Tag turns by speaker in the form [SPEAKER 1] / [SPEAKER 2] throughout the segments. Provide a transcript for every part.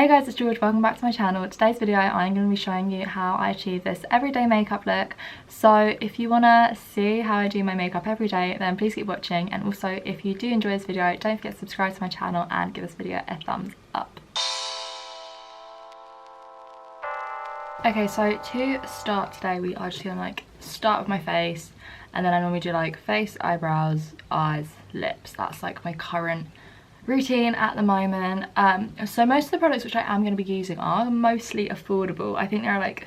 [SPEAKER 1] Hey guys, it's George, welcome back to my channel. Today's video I'm going to be showing you how I achieve this everyday makeup look. So if you want to see how I do my makeup every day, then please keep watching, and also if you do enjoy this video, don't forget to subscribe to my channel and give this video a thumbs up. Okay, so to start today we are just going to like start with my face, and then I normally do like face, eyebrows, eyes, lips. That's like my current routine at the moment. So most of the products which I am going to be using are mostly affordable. I think there are like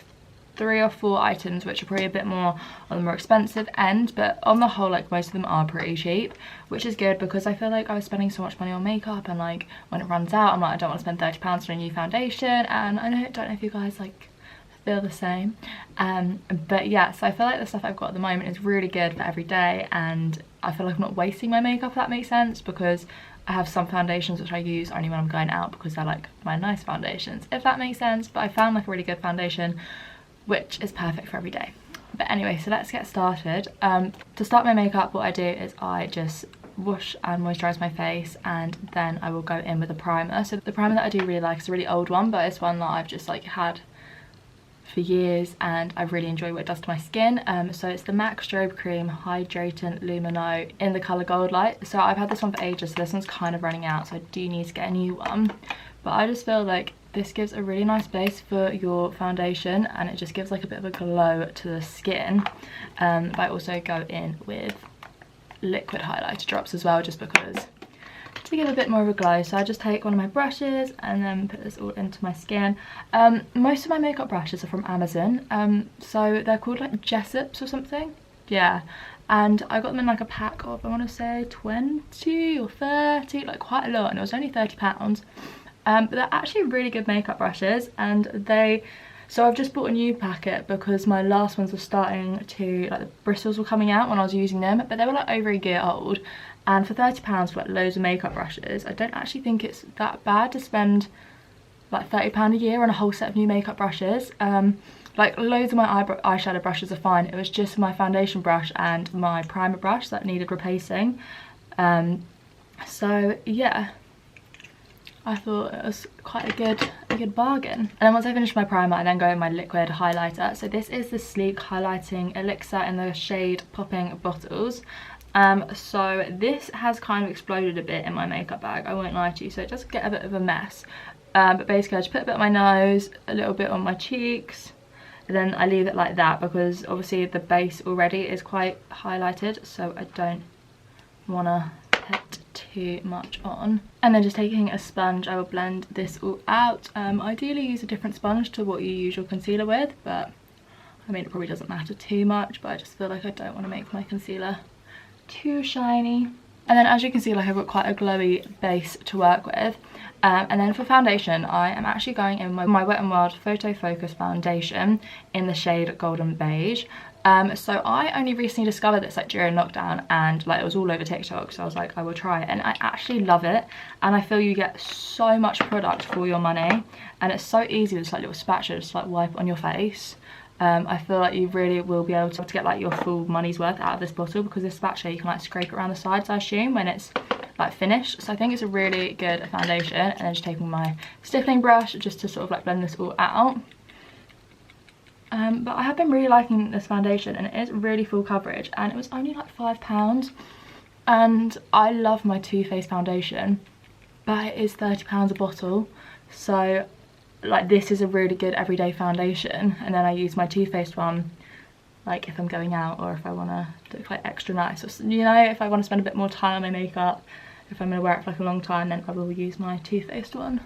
[SPEAKER 1] 3 or 4 items which are probably a bit more on the more expensive end, but on the whole like most of them are pretty cheap, which is good because I feel like I was spending so much money on makeup, and like when it runs out I'm like, I don't want to spend £30 on a new foundation, and I don't know if you guys like feel the same. But yeah, so I feel like the stuff I've got at the moment is really good for every day, and I feel like I'm not wasting my makeup, if that makes sense, because I have some foundations which I use only when I'm going out because they're like my nice foundations, if that makes sense. But I found like a really good foundation which is perfect for every day. But anyway, so let's get started. To start my makeup, what I do is I just wash and moisturize my face, and then I will go in with a primer. So the primer that I do really like is a really old one, but it's one that I've just like had for years and I really enjoy what it does to my skin. So it's the MAC Strobe Cream Hydrating Lumino in the colour GOLDLITE. So I've had this one for ages, so this one's kind of running out, so I do need to get a new one. But I just feel like this gives a really nice base for your foundation, and it just gives like a bit of a glow to the skin. But I also go in with liquid highlighter drops as well, just because to give a bit more of a glow. So I just take one of my brushes and then put this all into my skin. Most of my makeup brushes are from Amazon, so they're called like Jessops or something, yeah, and I got them in like a pack of, I want to say 20 or 30, like quite a lot, and it was only £30. But they're actually really good makeup brushes, and so I've just bought a new packet because my last ones were starting to, like the bristles were coming out when I was using them, but they were like over a year old. And for £30 for like loads of makeup brushes, I don't actually think it's that bad to spend like £30 a year on a whole set of new makeup brushes. Like loads of my eyeshadow brushes are fine. It was just my foundation brush and my primer brush that needed replacing. So yeah, I thought it was quite a good bargain. And then once I finish my primer, I then go in my liquid highlighter. So this is the Sleek Highlighting Elixir in the shade Popping Bottles. So this has kind of exploded a bit in my makeup bag, I won't lie to you, so it does get a bit of a mess. But basically I just put a bit on my nose, a little bit on my cheeks, and then I leave it like that because obviously the base already is quite highlighted, so I don't want to put too much on. And then just taking a sponge, I will blend this all out. Ideally use a different sponge to what you use your concealer with, but I mean it probably doesn't matter too much, but I just feel like I don't want to make my concealer too shiny. And then as you can see, like I've got quite a glowy base to work with. And then for foundation, I am actually going in my Wet n Wild Photo Focus foundation in the shade Golden Beige. So I only recently discovered this like during lockdown, and like it was all over TikTok, so I was like, I will try it, and I actually love it. And I feel you get so much product for your money, and it's so easy with this like little spatula just like wipe on your face. I feel like you really will be able to get like your full money's worth out of this bottle, because this spatula you can like scrape it around the sides, I assume, when it's like finished. So I think it's a really good foundation. And then just taking my stippling brush just to sort of like blend this all out. But I have been really liking this foundation, and it is really full coverage, and it was only like £5. And I love my Too Faced foundation, but it is £30 a bottle, so like this is a really good everyday foundation. And then I use my Too Faced one like if I'm going out, or if I want to look like extra nice, or you know, if I want to spend a bit more time on my makeup, if I'm going to wear it for like a long time, then I will use my Too Faced one.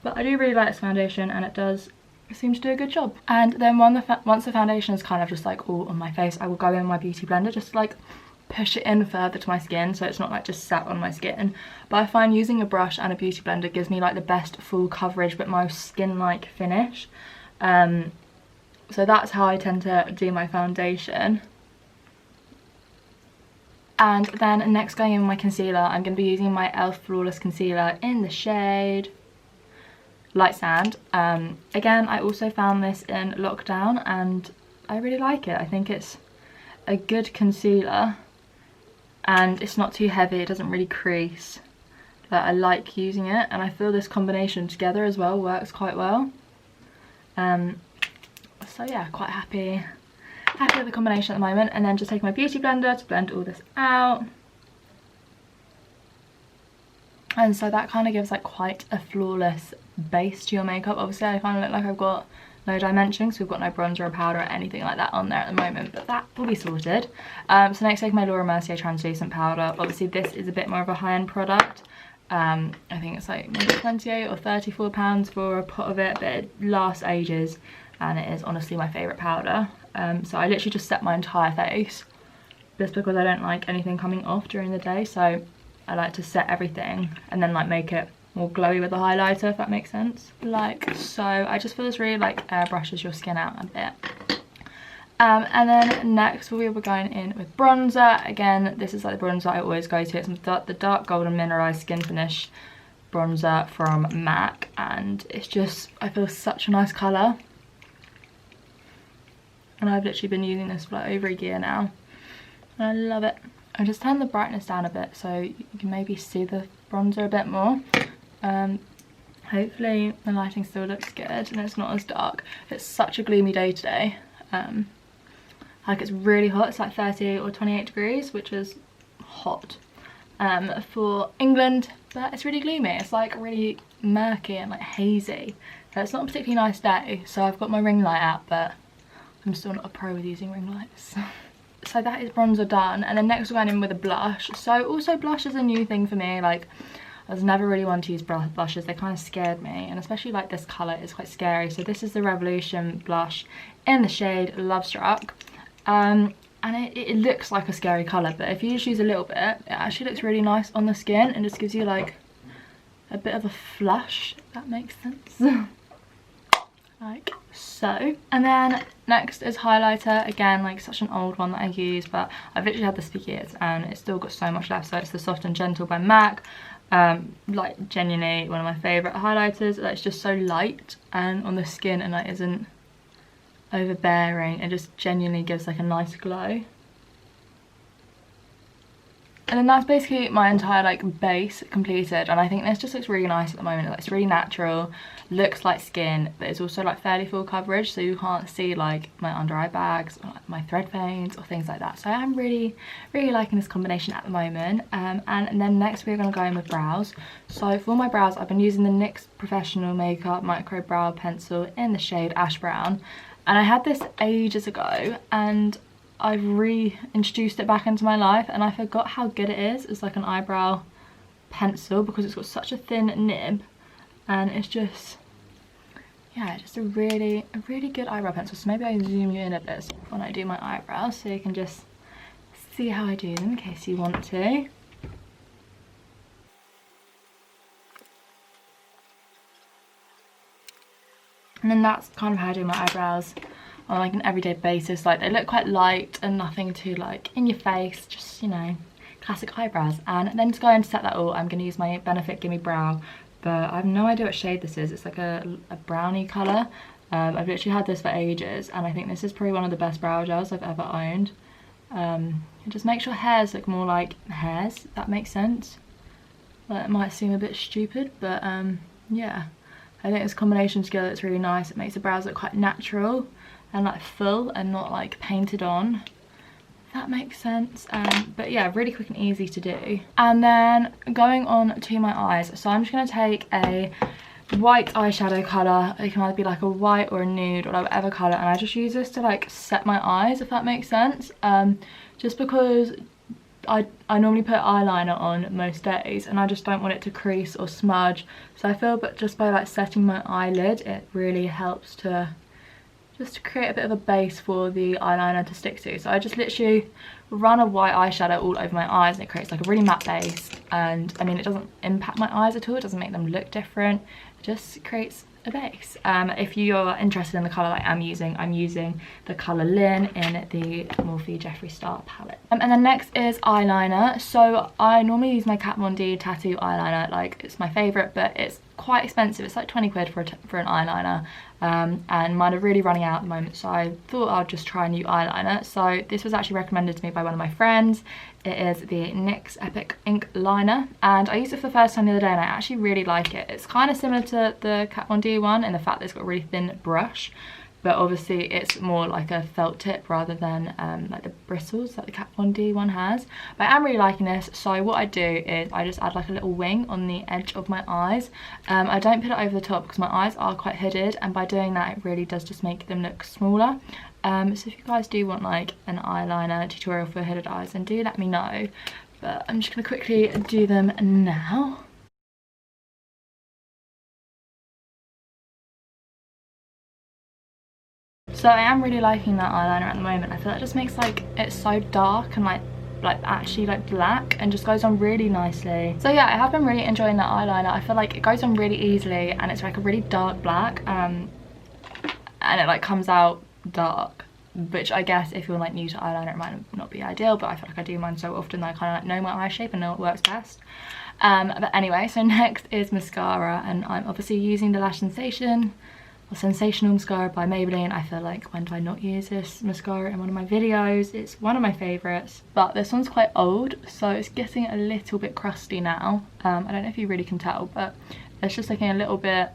[SPEAKER 1] But I do really like this foundation, and it seems to do a good job. And then once the foundation is kind of just like all on my face, I will go in my beauty blender just to like push it in further to my skin, so it's not like just sat on my skin. But I find using a brush and a beauty blender gives me like the best full coverage but most skin like finish. So that's how I tend to do my foundation. And then next, going in with my concealer, I'm going to be using my E.L.F Flawless Concealer in the shade Light Sand. Again, I also found this in lockdown and I really like it. I think it's a good concealer, and it's not too heavy, it doesn't really crease. but I like using it, and I feel this combination together as well works quite well. So yeah, quite happy with the combination at the moment. And then just take my beauty blender to blend all this out. And so that kind of gives like quite a flawless base to your makeup. Obviously I kind of look like I've got no dimension, so we've got no bronzer or powder or anything like that on there at the moment, but that will be sorted. So next take my Mercier translucent powder. Obviously this is a bit more of a high-end product. I think it's like maybe 28 or 34 pounds for a pot of it, but it lasts ages, and it is honestly my favourite powder. So I literally just set my entire face, just because I don't like anything coming off during the day, so I like to set everything and then like make it more glowy with a highlighter, if that makes sense. Like so. I just feel this really like airbrushes your skin out a bit. And then next we were going in with bronzer. Again, this is like the bronzer I always go to. It's the Dark Golden Mineralized Skin Finish bronzer from MAC, and it's just, I feel such a nice colour. And I've literally been using this for like over a year now, and I love it. I just turned the brightness down a bit so you can maybe see the bronzer a bit more. Hopefully the lighting still looks good and it's not as dark. It's such a gloomy day today. Like it's really hot. It's like 30 or 28 degrees, which is hot for England, but it's really gloomy. It's like really murky and like hazy. It's not a particularly nice day, so I've got my ring light out, but I'm still not a pro with using ring lights. So that is bronzer done, and then next we're going in with a blush. So also blush is a new thing for me. Like I was never really one to use blushes. They kind of scared me, and especially like this colour is quite scary. So this is the Revolution blush in the shade Lovestruck. And it looks like a scary colour, but if you just use a little bit, it actually looks really nice on the skin and just gives you like a bit of a flush, if that makes sense. Like so. And then next is highlighter. Again, like such an old one that I use, but I've literally had this for years and it's still got so much left. So it's the Soft and Gentle by MAC. Like genuinely one of my favourite highlighters. It's just so light and on the skin, and like isn't overbearing. It just genuinely gives like a nice glow. And then that's basically my entire like base completed, and I think this just looks really nice at the moment. It's really natural, looks like skin, but it's also like fairly full coverage, so you can't see like my under eye bags or like my thread veins or things like that. So I'm really liking this combination at the moment. And then next we're going to go in with brows. So for my brows, I've been using the NYX Professional Makeup Micro Brow Pencil in the shade Ash Brown, and I had this ages ago and I've reintroduced it back into my life, and I forgot how good it is as like an eyebrow pencil, because it's got such a thin nib, and it's just, yeah, just a really good eyebrow pencil. So maybe I zoom you in a bit when I do my eyebrows so you can just see how I do them in case you want to. And then that's kind of how I do my eyebrows on like an everyday basis. Like they look quite light and nothing too like in your face, just, you know, classic eyebrows. And then to go in to set that all, I'm going to use my Benefit Gimme Brow, but I have no idea what shade this is. It's like a brownie colour. I've literally had this for ages, and I think this is probably one of the best brow gels I've ever owned. It just makes your hairs look more like hairs, if that makes sense. Well, it might seem a bit stupid, but yeah, I think this combination together, it's really nice. It makes the brows look quite natural and like full and not like painted on, if that makes sense. But yeah, really quick and easy to do. And then going on to my eyes, so I'm just going to take a white eyeshadow colour. It can either be like a white or a nude or whatever colour, and I just use this to like set my eyes, if that makes sense. Just because I normally put eyeliner on most days and I just don't want it to crease or smudge, so I feel but just by like setting my eyelid, it really helps to just create a bit of a base for the eyeliner to stick to. So I just literally run a white eyeshadow all over my eyes, and it creates like a really matte base. And I mean, it doesn't impact my eyes at all, it doesn't make them look different, it just creates a base. If you're interested in the colour that I'm using the colour Lin in the Morphe Jeffree Star palette. And then next is eyeliner. So I normally use my Kat Von D tattoo eyeliner, like it's my favourite, but it's quite expensive. It's like 20 quid for an eyeliner, and mine are really running out at the moment, so I thought I'd just try a new eyeliner. So this was actually recommended to me by one of my friends. It is the NYX Epic Ink Liner, and I used it for the first time the other day and I actually really like it. It's kind of similar to the Kat Von D one in the fact that it's got a really thin brush, but obviously it's more like a felt tip rather than like the bristles that the Kat Von D one has. But I am really liking this, so what I do is I just add like a little wing on the edge of my eyes. I don't put it over the top because my eyes are quite hooded, and by doing that it really does just make them look smaller. So if you guys do want like an eyeliner tutorial for hooded eyes, then do let me know. But I'm just going to quickly do them now. So I am really liking that eyeliner at the moment. I feel like it just makes like it so dark and like actually like black, and just goes on really nicely. So yeah, I have been really enjoying that eyeliner. I feel like it goes on really easily and it's like a really dark black, and it like comes out dark, which I guess if you're like new to eyeliner it might not be ideal, but I feel like I do mine so often that I kind of like know my eye shape and know what works best. But anyway, so next is mascara, and I'm obviously using the Lash Sensational mascara by Maybelline. I feel like, when do I not use this mascara in one of my videos? It's one of my favourites, but this one's quite old, so it's getting a little bit crusty now. I don't know if you really can tell, but it's just looking a little bit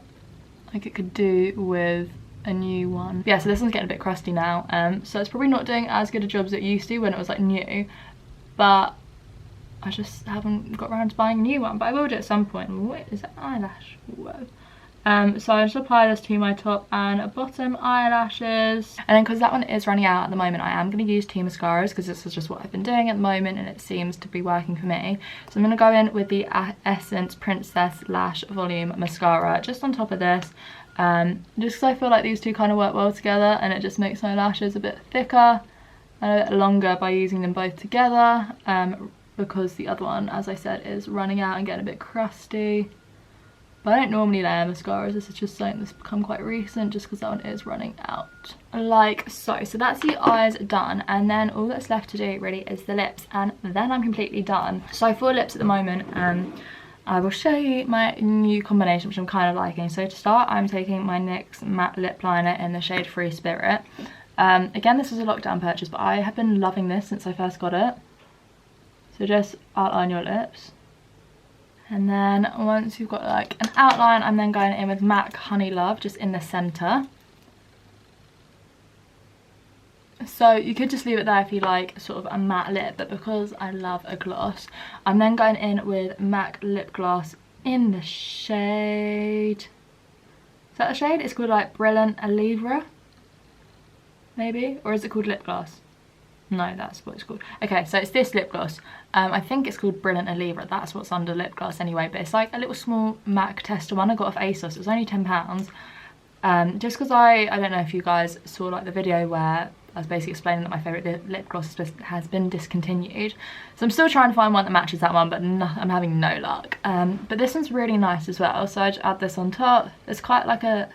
[SPEAKER 1] like it could do with a new one. Yeah, so this one's getting a bit crusty now, so it's probably not doing as good a job as it used to when it was like new, but I just haven't got around to buying a new one, but I will do at some point. What is that eyelash? Whoa. So I just apply this to my top and bottom eyelashes, and then because that one is running out at the moment, I am going to use two mascaras because this is just what I've been doing at the moment and it seems to be working for me. So I'm going to go in with the Essence Princess Lash Volume Mascara just on top of this, just because I feel like these two kind of work well together, and it just makes my lashes a bit thicker and a bit longer by using them both together, because the other one, as I said, is running out and getting a bit crusty. But I don't normally layer mascaras, this is just something that's become quite recent just because that one is running out. Like so. So that's the eyes done, and then all that's left to do really is the lips, and then I'm completely done. So for lips at the moment, I will show you my new combination, which I'm kind of liking. So to start, I'm taking my NYX matte lip liner in the shade Free Spirit. Again, this was a lockdown purchase, but I have been loving this since I first got it. So just outline your lips. And then once you've got like an outline, I'm then going in with MAC Honey Love just in the centre. So you could just leave it there if you like sort of a matte lip, but because I love a gloss, I'm then going in with MAC Lip Gloss in the shade... Is that the shade? It's called like Brilliant ELIXR, maybe? Or is it called Lip Gloss? No, that's what it's called. Okay, so it's this lip gloss. I think it's called Brilliant ELIXR. That's what's under lip gloss anyway. But it's like a little small MAC tester one I got off ASOS. It was only £10. Just because I don't know if you guys saw like the video where I was basically explaining that my favourite lip gloss has been discontinued. So I'm still trying to find one that matches that one, but I'm having no luck. But this one's really nice as well. So I just add this on top. It's quite like a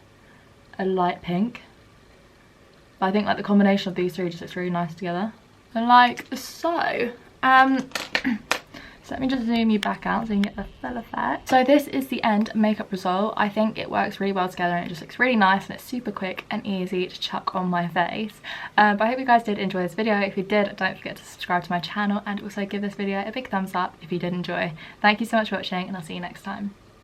[SPEAKER 1] light pink. But I think like the combination of these three just looks really nice together. And like so. So let me just zoom you back out so you can get the full effect. So this is the end makeup result. I think it works really well together and it just looks really nice and it's super quick and easy to chuck on my face. But I hope you guys did enjoy this video. If you did, don't forget to subscribe to my channel and also give this video a big thumbs up if you did enjoy. Thank you so much for watching and I'll see you next time.